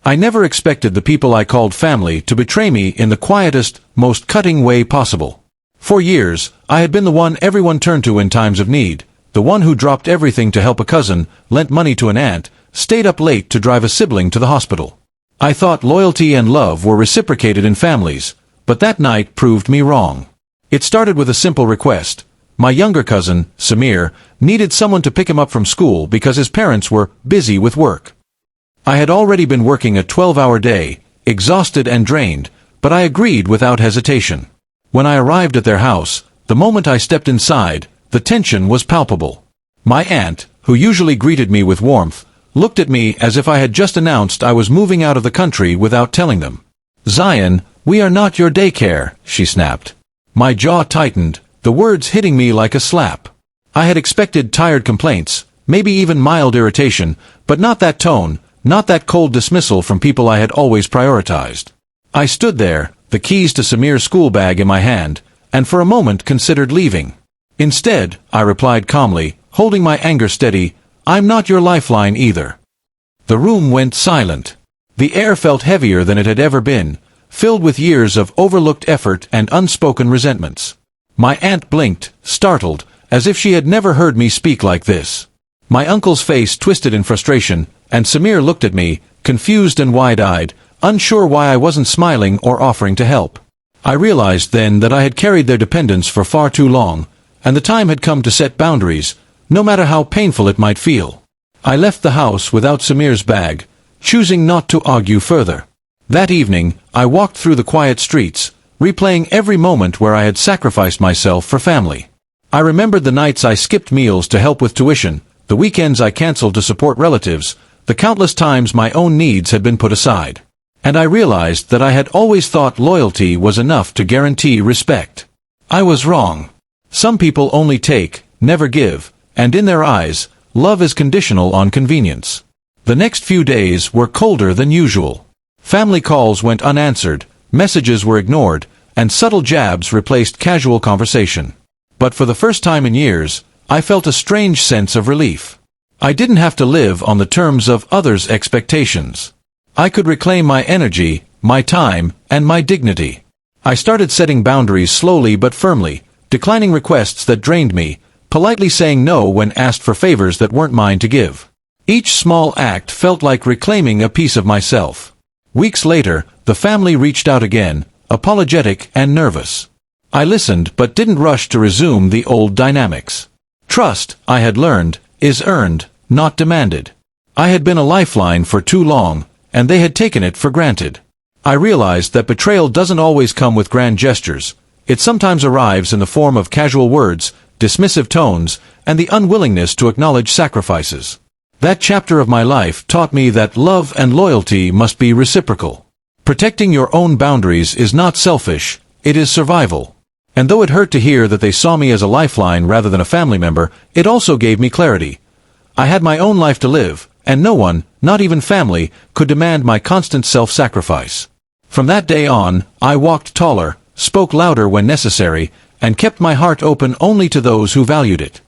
I never expected the people I called family to betray me in the quietest, most cutting way possible. For years, I had been the one everyone turned to in times of need, the one who dropped everything to help a cousin, lent money to an aunt, stayed up late to drive a sibling to the hospital. I thought loyalty and love were reciprocated in families, but that night proved me wrong. It started with a simple request. My younger cousin, Samir, needed someone to pick him up from school because his parents were busy with work. I had already been working a 12-hour day, exhausted and drained, but I agreed without hesitation. When I arrived at their house, the moment I stepped inside, the tension was palpable. My aunt, who usually greeted me with warmth, looked at me as if I had just announced I was moving out of the country without telling them. "Zion, we are not your daycare," she snapped. My jaw tightened, the words hitting me like a slap. I had expected tired complaints, maybe even mild irritation, but not that tone, not that cold dismissal from people I had always prioritized. I stood there, the keys to Samir's school bag in my hand, and for a moment considered leaving. Instead, I replied calmly, holding my anger steady, "I'm not your lifeline either." The room went silent. The air felt heavier than it had ever been, filled with years of overlooked effort and unspoken resentments. My aunt blinked, startled, as if she had never heard me speak like this. My uncle's face twisted in frustration, and Samir looked at me, confused and wide-eyed, unsure why I wasn't smiling or offering to help. I realized then that I had carried their dependence for far too long, and the time had come to set boundaries, no matter how painful it might feel. I left the house without Samir's bag, choosing not to argue further. That evening, I walked through the quiet streets, replaying every moment where I had sacrificed myself for family. I remembered the nights I skipped meals to help with tuition, the weekends I canceled to support relatives, the countless times my own needs had been put aside. And I realized that I had always thought loyalty was enough to guarantee respect. I was wrong. Some people only take, never give, and in their eyes, love is conditional on convenience. The next few days were colder than usual. Family calls went unanswered, messages were ignored, and subtle jabs replaced casual conversation. But for the first time in years, I felt a strange sense of relief. I didn't have to live on the terms of others' expectations. I could reclaim my energy, my time, and my dignity. I started setting boundaries slowly but firmly, declining requests that drained me, politely saying no when asked for favors that weren't mine to give. Each small act felt like reclaiming a piece of myself. Weeks later, the family reached out again, apologetic and nervous. I listened but didn't rush to resume the old dynamics. Trust, I had learned, is earned, not demanded. I had been a lifeline for too long, and they had taken it for granted. I realized that betrayal doesn't always come with grand gestures. It sometimes arrives in the form of casual words, dismissive tones, and the unwillingness to acknowledge sacrifices. That chapter of my life taught me that love and loyalty must be reciprocal. Protecting your own boundaries is not selfish, it is survival. And though it hurt to hear that they saw me as a lifeline rather than a family member, it also gave me clarity. I had my own life to live, and no one, not even family, could demand my constant self-sacrifice. From that day on, I walked taller, spoke louder when necessary, and kept my heart open only to those who valued it.